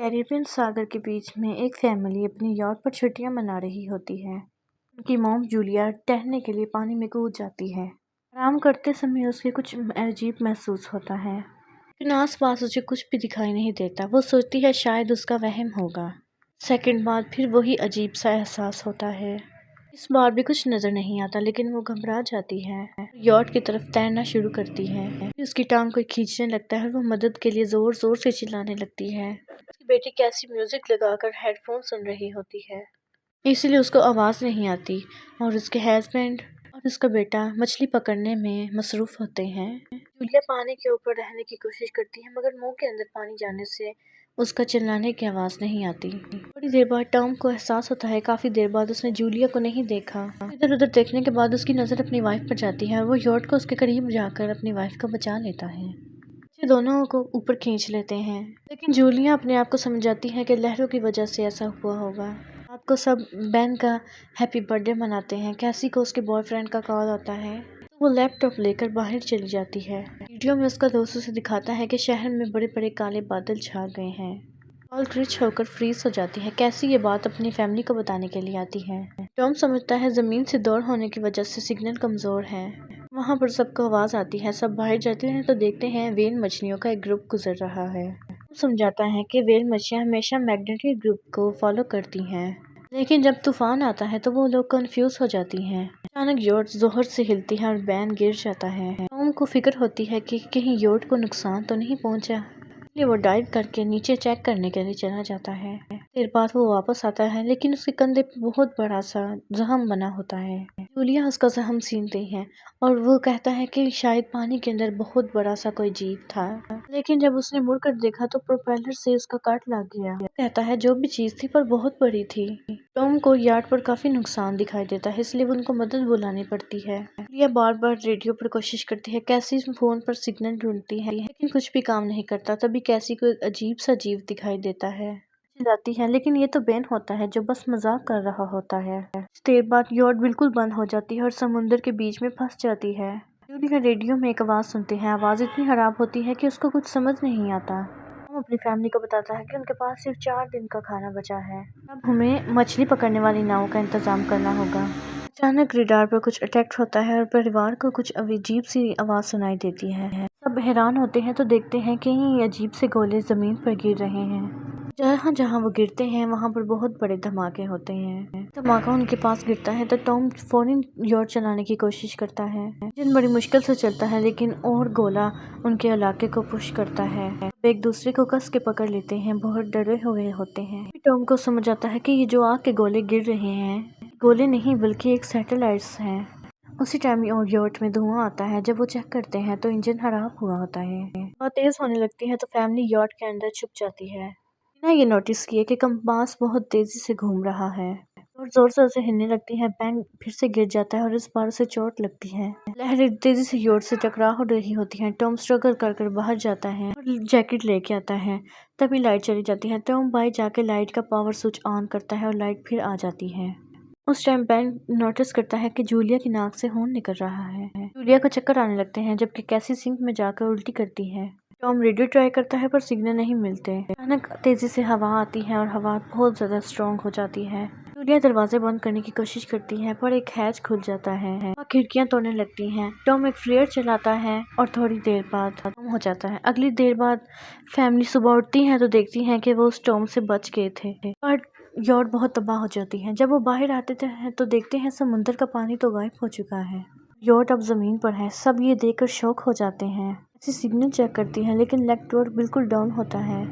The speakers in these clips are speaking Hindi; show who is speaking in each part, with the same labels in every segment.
Speaker 1: कैरिबियन सागर के बीच में एक फैमिली अपनी यॉट पर छुट्टियां मना रही होती है। उनकी मॉम जूलिया टहलने के लिए पानी में कूद जाती है। आराम करते समय उसे कुछ अजीब महसूस होता है, लेकिन आसपास उसे कुछ भी दिखाई नहीं देता। वो सोचती है शायद उसका वहम होगा। सेकंड बाद फिर वही अजीब सा एहसास होता है। इस बार भी कुछ नजर नहीं आता, लेकिन वो घबरा जाती है। यॉट की तरफ तैरना शुरू करती है। उसकी टांग को खींचने लगता है और वो मदद के लिए जोर जोर से चिल्लाने लगती है। उसकी बेटी कैसी म्यूजिक लगाकर हेडफोन सुन रही होती है, इसलिए उसको आवाज नहीं आती। और उसके हस्बैंड और उसका बेटा मछली पकड़ने में मसरूफ होते हैं। जूलिया पानी के ऊपर रहने की कोशिश करती है, मगर मुंह के अंदर पानी जाने से उसका चिल्लाने की आवाज नहीं आती। थोड़ी देर बाद टॉम को एहसास होता है काफी देर बाद उसने जूलिया को नहीं देखा। इधर उधर देखने के बाद उसकी नजर अपनी वाइफ पर जाती है और वो यॉट को उसके करीब जाकर अपनी वाइफ को बचा लेता है। ये दोनों को ऊपर खींच लेते हैं, लेकिन जूलिया अपने आप को समझ जाती है कि लहरों की वजह से ऐसा हुआ होगा। रात को सब बेन का हैप्पी बर्थडे मनाते हैं। कैसी को उसके बॉयफ्रेंड का कॉल आता है, तो वो लैपटॉप लेकर बाहर चली जाती है। वीडियो में उसका दोस्त उसे दिखाता है कि शहर में बड़े बड़े काले बादल छा गए हैं। कॉल ग्लिच होकर फ्रीज हो जाती है। कैसी ये बात अपनी फैमिली को बताने के लिए आती है। टॉम समझता है जमीन से दूर होने की वजह से सिग्नल कमजोर है। वहाँ पर सबको आवाज आती है। सब बाहर जाते हैं तो देखते हैं वेल मछलियों का एक ग्रुप गुजर रहा है। समझाता है कि वेल मछलियाँ हमेशा मैग्नेटिक ग्रुप को फॉलो करती हैं, लेकिन जब तूफान आता है तो वो लोग कंफ्यूज हो जाती हैं। अचानक योट जोहर से हिलती है और बैन गिर जाता है। टॉम को फिक्र होती है कि कहीं योट को नुकसान तो नहीं पहुंचा, इसलिए वो डाइव करके नीचे चेक करने के लिए चला जाता है। देर बाद वो वापस आता है, लेकिन उसके कंधे पे बहुत बड़ा सा जख्म बना होता है। जूलिया उसका जख्म सीनती है और वो कहता है कि शायद पानी के अंदर बहुत बड़ा सा कोई जीव था, लेकिन जब उसने मुड़कर देखा तो प्रोपेलर से उसका काट लग गया। कहता है जो भी चीज थी पर बहुत बड़ी थी। टॉम को यार्ड पर काफी नुकसान दिखाई देता है, इसलिए उनको मदद बुलानी पड़ती है। जूलिया बार बार रेडियो पर कोशिश करती है। कैसी फोन पर सिग्नल ढूंढती है, लेकिन कुछ भी काम नहीं करता। तभी कैसी को एक अजीब सा जीव दिखाई देता है। जाती है, लेकिन ये तो बेन होता है जो बस मजाक कर रहा होता है। देर बाद यॉट बिल्कुल बंद हो जाती है और समुद्र के बीच में फंस जाती है। जूलिया रेडियो में एक आवाज सुनती है। आवाज इतनी खराब होती है कि उसको कुछ समझ नहीं आता। हम अपनी फैमिली को बताता है कि उनके पास सिर्फ 4 दिन का खाना बचा है। अब हमें मछली पकड़ने वाली नाव का इंतजाम करना होगा। अचानक रेडार पर कुछ अटैक होता है और परिवार को कुछ अजीब सी आवाज सुनाई देती है। सब हैरान होते हैं तो देखते हैं कि ये अजीब से गोले जमीन पर गिर रहे हैं। जहाँ जहाँ वो गिरते हैं वहाँ पर बहुत बड़े धमाके होते हैं। धमाका उनके पास गिरता है तो टॉम फौरन यॉट चलाने की कोशिश करता है। जिन बड़ी मुश्किल से चलता है, लेकिन और गोला उनके इलाके को पुश करता है। एक दूसरे को कस के पकड़ लेते हैं, बहुत डरे हुए होते हैं। टॉम को समझ आता है कि ये जो आग के गोले गिर रहे हैं, गोले नहीं बल्कि एक सैटेलाइट्स हैं। उसी टाइम यॉट में धुआं आता है। जब वो चेक करते हैं तो इंजन खराब हुआ होता है। बहुत तेज होने लगती है तो फैमिली यॉट के अंदर छुप जाती है। ना ये नोटिस किए कि कंपास बहुत तेजी से घूम रहा है और जोर से उसे हिलने लगती है। बैंक फिर से गिर जाता है और इस बार उसे चोट लगती है। लहरें तेजी से यॉट से टकरा हो रही होती हैं। टॉम स्ट्रगल कर कर बाहर जाता है और जैकेट लेके आता है। तभी लाइट चली जाती है। टॉम बाहर जाके लाइट का पावर स्विच ऑन करता है और लाइट फिर आ जाती है। उस टाइम बेन नोटिस करता है कि जूलिया की नाक से खून निकल रहा है। जूलिया को चक्कर आने लगते हैं, जबकि कैसी सिंक में जाकर उल्टी करती है। टॉम रेडियो ट्राई करता है पर सिग्नल नहीं मिलते। अचानक तेजी से हवा आती है और हवा बहुत ज्यादा स्ट्रॉन्ग हो जाती है। जूलिया दरवाजे बंद करने की कोशिश करती है पर एक हैच खुल जाता है और खिड़कियां तोड़ने लगती हैं। टॉम एक फ्लेयर चलाता है और थोड़ी देर बाद खत्म हो जाता है। अगली देर बाद फैमिली सुबह उठती है तो देखती है कि वो उस टॉम से बच गए थे, पर यॉट बहुत तबाह हो जाती है। जब वो बाहर आते थे तो देखते हैं समुद्र का पानी तो गायब हो चुका है। यॉट अब जमीन पर है। सब ये देखकर शॉक हो जाते हैं। सिग्नल चेक करती है, लेकिन नेटवर्क बिल्कुल डाउन होता है।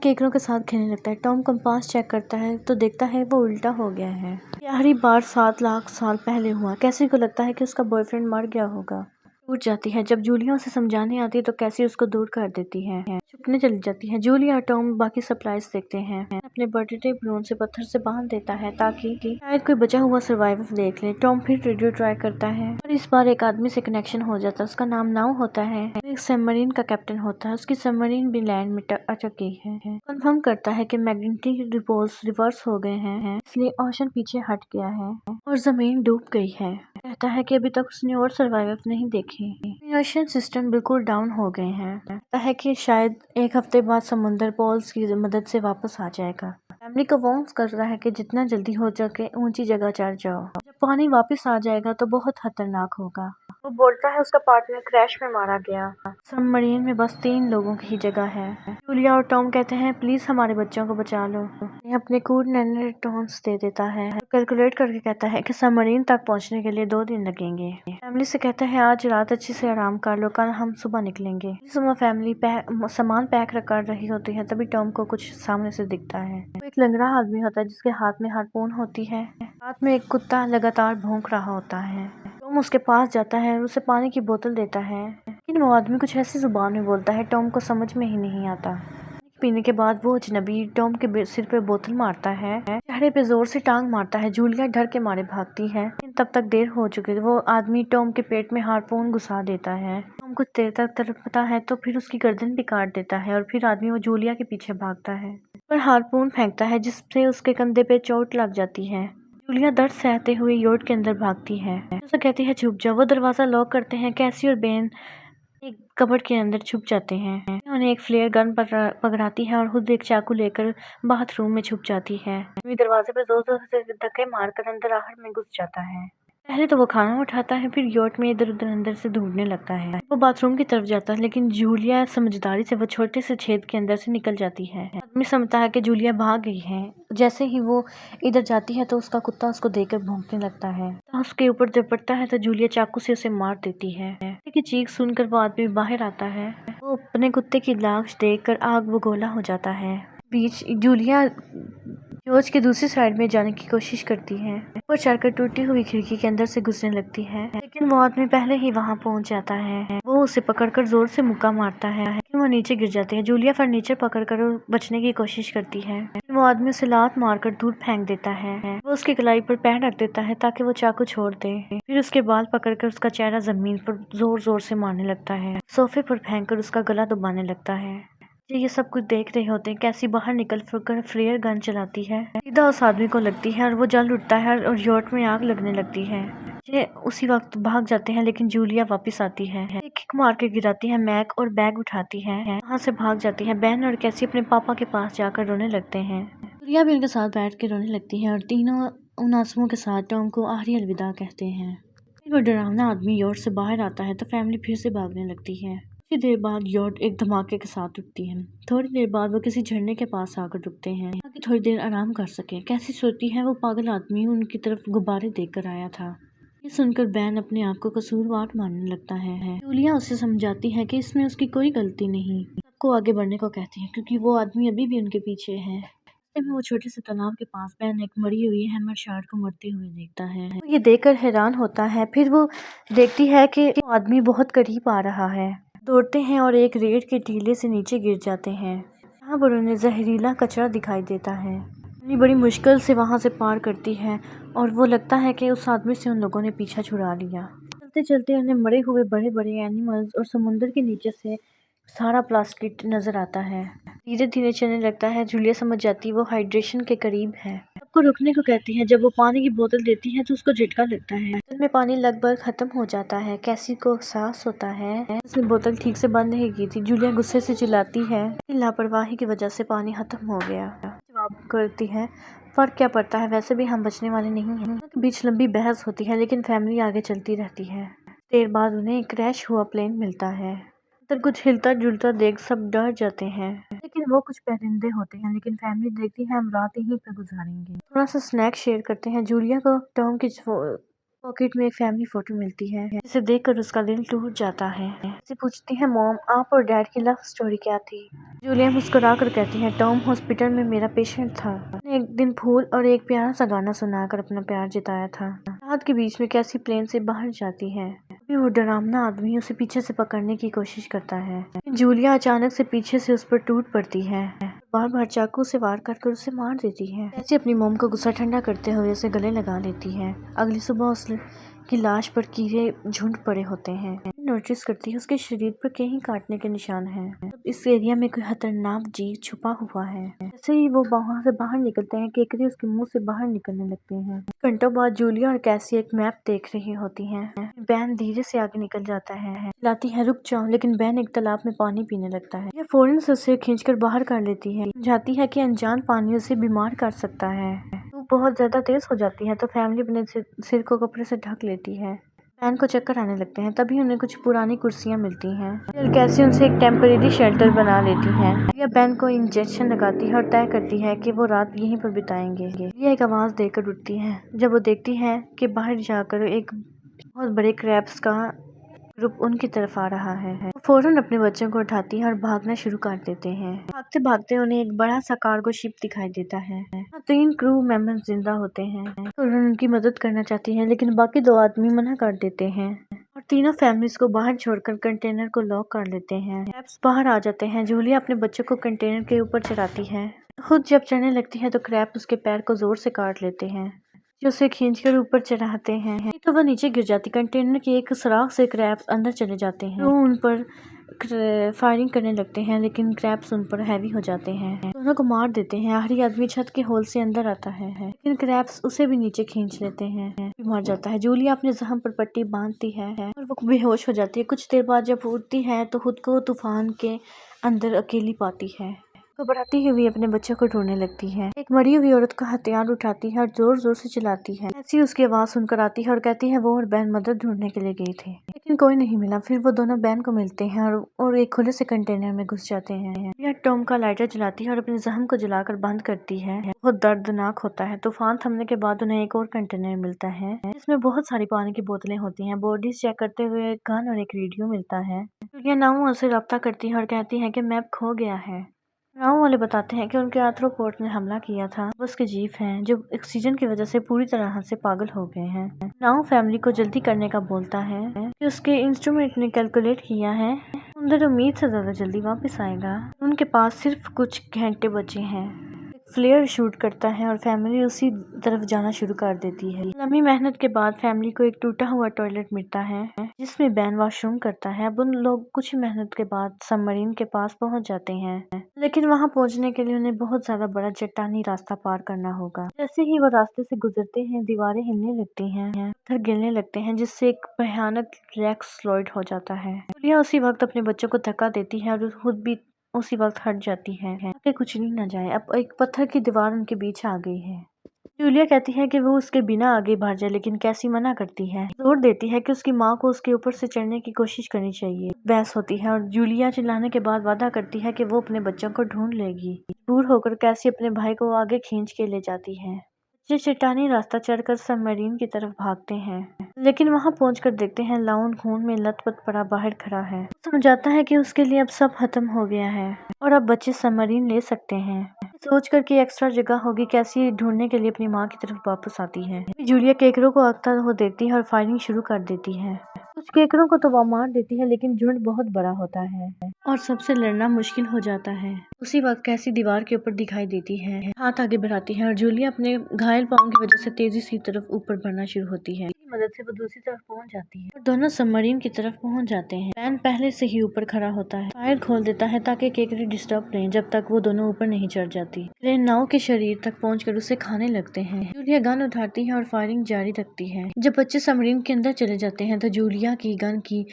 Speaker 1: केकरों के साथ खेलने लगता है। टॉम कंपास चेक करता है तो देखता है वो उल्टा हो गया है। ये हरी बार 7 लाख साल पहले हुआ। कैसी को लगता है कि उसका बॉयफ्रेंड मर गया होगा। टूट जाती है। जब जूलिया उसे समझाने आती है तो कैसी उसको दूर कर देती है, छुपने चली जाती है। जूलिया और टॉम बाकी सप्लाईज देखते हैं। अपने बर्थडे बलून से पत्थर से बांध देता है ताकि शायद कोई बचा हुआ सर्वाइवर देख ले। टॉम फिर रेडियो ट्राई करता है और इस बार एक आदमी से कनेक्शन हो जाता है। उसका नाम नाउ होता है। एक सबमरीन का कैप्टन होता है। उसकी सबमरीन भी लैंड में अटक गई है। कंफर्म करता है कि मैग्नेटिक रिपोल्स रिवर्स हो गए हैं, इसलिए ओशन पीछे हट गया है और जमीन डूब गई है। कहता है कि अभी तक उसने और सर्वाइवर नहीं देखे थी। ओशन सिस्टम बिल्कुल डाउन हो गए हैं। लगता है कि शायद एक हफ्ते बाद समुंदर पॉल्स की मदद से वापस आ जाएगा। फैमिली को वार्न कर रहा है कि जितना जल्दी हो सके ऊंची जगह चढ़ जाओ। जब पानी वापस आ जाएगा तो बहुत खतरनाक होगा। वो बोलता है उसका पार्टनर क्रैश में मारा गया। सबमरीन में बस 3 लोगों की ही जगह है। जूलिया और टॉम कहते हैं प्लीज हमारे बच्चों को बचा लो। ये अपने कूड नैनोटॉन्स दे देता है। कैलकुलेट करके कहता है कि सबमरीन तक पहुंचने के लिए 2 दिन लगेंगे। फैमिली से कहता है आज रात अच्छे से आराम कर लो, कल हम सुबह निकलेंगे। सुबह फैमिली सामान पैक कर रही होती है, तभी टॉम को कुछ सामने से दिखता है। वो एक लंगड़ा आदमी होता है जिसके हाथ में हारपून होती है। हाथ में एक कुत्ता लगातार भौंक रहा होता है। टॉम उसके पास जाता है और उसे पानी की बोतल देता है, लेकिन वो आदमी कुछ ऐसी जुबान में बोलता है टॉम को समझ में ही नहीं आता। पीने के बाद वो अजनबी टॉम के सिर पे बोतल मारता है, चेहरे पे जोर से टांग मारता है। जूलिया डर के मारे भागती है, लेकिन तब तक देर हो चुकी है। वो आदमी टॉम के पेट में हारपून घुसा देता है। टॉम कुछ देर तक तड़पता है तो फिर उसकी गर्दन भी काट देता है और फिर आदमी वो जूलिया के पीछे भागता है पर हारपून फेंकता है जिससे उसके कंधे पे चोट लग जाती है। जूलिया दर्द सहते हुए योट के अंदर भागती है। उसे कहती है छुप जाओ। वो दरवाजा लॉक करते हैं। कैसी और बेन एक कबर्ड के अंदर छुप जाते हैं। उन्हें एक फ्लेयर गन पकड़ाती है और खुद एक चाकू लेकर बाथरूम में छुप जाती है। दरवाजे पर जोर जोर से धक्के मारकर अंदर आहट में घुस जाता है। पहले तो वो खाना उठाता है, फिर योट में इधर उधर अंदर से ढूंढने लगता है। वो बाथरूम की तरफ जाता है, लेकिन जूलिया समझदारी से वो छोटे से छेद के अंदर से निकल जाती है। आदमी समझता है कि जूलिया भाग गई है। जैसे ही वो इधर जाती है तो उसका कुत्ता उसको देखकर भौंकने लगता है। तो उसके ऊपर जब पड़ता है तो जूलिया चाकू से उसे मार देती है। की चीख सुनकर वो आदमी बाहर आता है। वो अपने कुत्ते की लाश देखकर आग बगोला हो जाता है। बीच जूलिया जॉर्ज के दूसरी साइड में जाने की कोशिश करती है। वो चढ़कर टूटी हुई खिड़की के अंदर से घुसने लगती है, लेकिन वो आदमी पहले ही वहां पहुंच जाता है। वो उसे पकड़कर जोर से मुक्का मारता है, लेकिन वो नीचे गिर जाती है। जूलिया फर्नीचर पकड़कर बचने की कोशिश करती है, लेकिन वो आदमी उसे लात मारकर दूर फेंक देता है। वो उसकी कलाई पर पैर रख देता है ताकि वो चाकू छोड़ दे। फिर उसके बाल पकड़कर उसका चेहरा जमीन पर जोर जोर से मारने लगता है। सोफे पर फेंक कर उसका गला दबाने लगता है। ये सब कुछ देख रहे होते हैं। कैसी बाहर निकल कर फ्लेयर गन चलाती है, सीधा उस आदमी को लगती है और वो जल उठता है और योट में आग लगने लगती है। ये उसी वक्त भाग जाते हैं, लेकिन जूलिया वापस आती है। एक किक मार के गिराती है मैक और बैग उठाती है। वहाँ से भाग जाती है। बेन और कैसी अपने पापा के पास जाकर रोने लगते हैं। जूलिया भी उनके साथ बैठ के रोने लगती है और तीनों उन आंसुओं के साथ टॉम को आखिरी अलविदा कहते हैं। वो डरावना आदमी योट से बाहर आता है तो फैमिली फिर से भागने लगती है। कुछ देर बाद योट एक धमाके के साथ उठती है। थोड़ी देर बाद वो किसी झरने के पास आकर रुकते हैं ताकि थोड़ी देर आराम कर सके। कैसी सोचती है वो पागल आदमी उनकी तरफ गुब्बारे देकर आया था। ये सुनकर बैन अपने आप को कसूरवार मानने लगता है। जूलिया उसे समझाती है कि इसमें उसकी कोई गलती नहीं, सबको आगे बढ़ने को कहती है क्योंकि वो आदमी अभी भी उनके पीछे है। में वो छोटे से तालाब के पास बैन एक मरी हुई हैमर शार्क को मरते हुए देखता है। वो ये देखकर हैरान होता है। फिर वो देखती है कि वो आदमी बहुत करीब आ रहा है। दौड़ते हैं और एक रेत के टीले से नीचे गिर जाते हैं। यहाँ पर उन्हें जहरीला कचरा दिखाई देता है। उन्हें बड़ी मुश्किल से वहाँ से पार करती है और वो लगता है कि उस आदमी से उन लोगों ने पीछा छुड़ा लिया। चलते चलते उन्हें मरे हुए बड़े बड़े एनिमल्स और समुद्र के नीचे से सारा प्लास्टिक नजर आता है। धीरे धीरे चलने लगता है। जूलिया समझ जाती है वो हाइड्रेशन के करीब है। सबको रुकने को कहती है। जब वो पानी की बोतल देती है तो उसको झटका लगता है। बोतल में पानी लगभग खत्म हो जाता है। कैसी को एहसास होता है उसने बोतल ठीक से बंद नहीं की थी। जूलिया गुस्से से चिल्लाती है लापरवाही की वजह से पानी खत्म हो गया। जवाब करती है फर्क क्या पड़ता है, वैसे भी हम बचने वाले नहीं हैं। बीच लंबी बहस होती है, लेकिन फैमिली आगे चलती रहती है। देर बाद उन्हें एक क्रैश हुआ प्लेन मिलता है। अंदर कुछ हिलता जुलता देख सब डर जाते हैं, लेकिन वो कुछ परिंदे होते हैं। लेकिन फैमिली देखती है हम रात यहीं पे गुजारेंगे। थोड़ा सा स्नैक शेयर करते हैं। जूलिया को टॉम की पॉकेट में एक फैमिली फोटो मिलती है, जिसे देखकर उसका दिल टूट जाता है। उसे पूछती है मॉम आप और डैड की लव स्टोरी क्या थी। जूलिया मुस्कुरा कर कहती है टॉम हॉस्पिटल में मेरा पेशेंट था। उसने एक दिन फूल और एक प्यारा सा गाना सुनाकर अपना प्यार जताया था। रात के बीच में कैसी प्लेन से बाहर जाती है। अभी वो डरावना आदमी उसे पीछे से पकड़ने की कोशिश करता है। जूलिया अचानक से पीछे से उस पर टूट पड़ती है। बार बार चाकू से वार कर उसे मार देती है। कैसी अपनी मोम को गुस्सा ठंडा करते हुए उसे गले लगा लेती है। अगली सुबह उस की लाश पर कीड़े झुंड पड़े होते हैं। नोटिस करती है उसके शरीर पर कहीं काटने के निशान हैं। इस एरिया में कोई खतरनाक जीव छुपा हुआ है। जैसे ही वो वहाँ से बाहर निकलते हैं, केकड़े उसके मुंह से बाहर निकलने लगते हैं। घंटों बाद जूलिया और कैसी एक मैप देख रही होती हैं। बैन धीरे से आगे निकल जाता है, चिल्लाती है रुक जाओ, लेकिन बैन एक तालाब में पानी पीने लगता है। ये फौरन से उसे खींचकर बाहर कर लेती है, समझाती है कि अनजान पानी उसे बीमार कर सकता है। वो बहुत ज्यादा तेज हो जाती है तो फैमिली अपने सिर को कपड़े से ढक लेती है। बैन को चक्कर आने लगते हैं, तभी उन्हें कुछ पुरानी कुर्सियां मिलती हैं। फिर कैसी उनसे एक टेम्परेरी शेल्टर बना लेती है। यह बैन को इंजेक्शन लगाती है और तय करती है कि वो रात यहीं पर बिताएंगे। यह एक आवाज देकर उठती है जब वो देखती है कि बाहर जाकर एक बहुत बड़े क्रैब्स का ग्रुप उनकी तरफ आ रहा है। वो फौरन अपने बच्चों को उठाती है और भागना शुरू कर देते हैं। भागते भागते उन्हें एक बड़ा सा कार्गो शिप दिखाई देता है। 3 क्रू मेंबर्स जिंदा होते हैं और उनकी मदद करना चाहती हैं, लेकिन बाकी 2 आदमी मना कर देते हैं और तीनों फैमिलीज को बाहर छोड़कर कंटेनर को लॉक कर लेते हैं। क्रैब्स बाहर आ जाते हैं। जूलिया अपने बच्चों को कंटेनर के ऊपर चढ़ाती है। खुद जब चढ़ने लगती है तो क्रैब उसके पैर को जोर से काट लेते हैं, जो उसे खींचकर ऊपर चढ़ाते हैं। तो वह नीचे गिर जाती। कंटेनर के एक सुराख से क्रैब्स अंदर चले जाते हैं। वो उन पर फायरिंग करने लगते हैं, लेकिन क्रैब्स उन पर हैवी हो जाते हैं, दोनों को मार देते हैं। आखिरी आदमी छत के होल से अंदर आता है, लेकिन क्रैब्स उसे भी नीचे खींच लेते हैं, मर जाता है। जूलिया अपने जख्म पर पट्टी बांधती है और वो बेहोश हो जाती है। कुछ देर बाद जब उठती है तो खुद को तूफान के अंदर अकेली पाती है। घबराती हुई अपने बच्चों को ढूंढने लगती है। एक मरी हुई औरत का हथियार उठाती है और जोर जोर से चिल्लाती है। ऐसी उसकी आवाज सुनकर आती है और कहती है वो और बहन मदद ढूंढने के लिए गई थी, लेकिन कोई नहीं मिला। फिर वो दोनों बहन को मिलते हैं और एक खुले से कंटेनर में घुस जाते हैं। यह टॉम का लाइटर जलाती है और अपने जख्म को जलाकर बंद करती है। बहुत दर्दनाक होता है। तूफान थमने के बाद उन्हें एक और कंटेनर मिलता है जिसमें बहुत सारी पानी की बोतलें होती हैं। बॉडीज चेक करते हुए एक गन और एक रेडियो मिलता है। जूलिया नाउ से रब्ता करती है और कहती है कि मैप खो गया है। गाँव वाले बताते हैं कि उनके आर्थ्रोपोड ने हमला किया था। बस के जीव हैं जो ऑक्सीजन की वजह से पूरी तरह से पागल हो गए हैं। नाउ फैमिली को जल्दी करने का बोलता है कि उसके इंस्ट्रूमेंट ने कैलकुलेट किया है अंदर उम्मीद से ज्यादा जल्दी वापस आएगा। उनके पास सिर्फ कुछ घंटे बचे हैं। फ्लेयर शूट करता है और फैमिली उसी तरफ जाना शुरू कर देती है। लंबी मेहनत के बाद फैमिली को एक टूटा हुआ टॉयलेट मिलता है जिसमें बैन वॉशरूम करता है। अब उन लोग कुछ मेहनत के बाद सबमरीन के पास पहुंच जाते हैं, लेकिन वहां पहुंचने के लिए उन्हें बहुत ज्यादा बड़ा चट्टानी रास्ता पार करना होगा। जैसे ही वो रास्ते से गुजरते हैं दीवारें हिलने लगती हैं, पत्थर गिरने लगते हैं, जिससे एक भयानक लैंडस्लाइड हो जाता है। जूलिया उसी वक्त अपने बच्चों को धक्का देती है और खुद भी उसी वक्त हट जाती है कि कुछ नहीं न जाए। अब एक पत्थर की दीवार उनके बीच आ गई है। जूलिया कहती है कि वो उसके बिना आगे बढ़ जाए, लेकिन कैसी मना करती है, जोर देती है कि उसकी माँ को उसके ऊपर से चढ़ने की कोशिश करनी चाहिए। बहस होती है और जूलिया चिल्लाने के बाद वादा करती है कि वो अपने बच्चों को ढूंढ लेगी। दूर होकर कैसी अपने भाई को आगे खींच के ले जाती है। बच्चे चट्टानी रास्ता चढ़कर सबमरीन की तरफ भागते हैं, लेकिन वहां पहुंचकर देखते हैं लाउन खून में लथपथ पड़ा बाहर खड़ा है। समझाता है कि उसके लिए अब सब खत्म हो गया है और अब बच्चे सबमरीन ले सकते हैं। सोचकर कि एक्स्ट्रा जगह होगी, कैसी ढूंढने के लिए अपनी माँ की तरफ वापस आती है। जूलिया केकरों को अगता हुआ देखती है और फायरिंग शुरू कर देती है। कुछ केकरों को तो वो मार देती है, लेकिन झुंड बहुत बड़ा होता है और सबसे लड़ना मुश्किल हो जाता है। उसी वक्त कैसी दीवार के ऊपर दिखाई देती है, हाथ आगे बढ़ाती है और जूलिया अपने घायल पाँव की वजह से तेजी से तरफ ऊपर बढ़ना शुरू होती है। मदद से वो दूसरी तरफ पहुंच जाती है और दोनों सबमरीन की तरफ पहुंच जाते हैं। बैन पहले से ही ऊपर खड़ा होता है, फायर खोल देता है ताकि केकरी डिस्टर्ब रहें जब तक वो दोनों ऊपर नहीं चढ़ जाती। क्रेन नाव के शरीर तक पहुंचकर उसे खाने लगते हैं। जूलिया गन उठाती है और फायरिंग जारी रखती है। जब बच्चे सबमरीन के अंदर चले जाते हैं तो जूलिया की गन की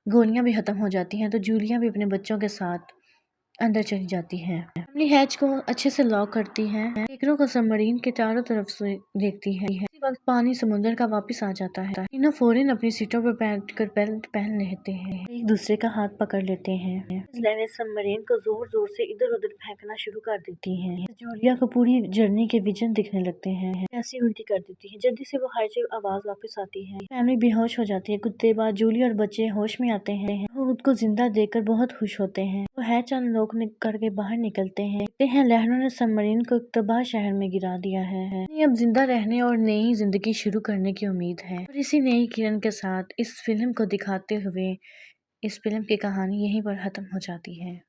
Speaker 1: गोलियां भी खत्म हो जाती हैं, तो जूलिया भी अपने बच्चों के साथ अंदर चली जाती है। अपनी हैच को अच्छे से लॉक करती है। केकरों को सबमरीन के चारों तरफ से देखती है। इसी वक्त पानी समुद्र का वापस आ जाता है। तीनों फौरन अपनी सीटों पर बैठकर बेल्ट पहन लेते हैं, एक दूसरे का हाथ पकड़ लेते हैं। लैने सबमरीन को जोर जोर से इधर उधर फेंकना शुरू कर देती हैं। जूलिया को पूरी जर्नी के विजन दिखने लगते हैं। ऐसी उल्टी कर देती है। जल्दी से वो हाइजे आवाज वापस आती है। फैमिली बेहोश हो जाती है। कुछ देर बाद जूलिया और बच्चे होश में आते हैं। वो खुद को जिंदा देखकर बहुत खुश होते हैं। वो हैच अनलॉक करके बाहर निकलते हैं। देखते हैं लहरों ने सबमरीन को एक तबाह शहर में गिरा दिया है। अब जिंदा रहने और नई जिंदगी शुरू करने की उम्मीद है। और इसी नई किरण के साथ इस फिल्म को दिखाते हुए इस फिल्म की कहानी यहीं पर खत्म हो जाती है।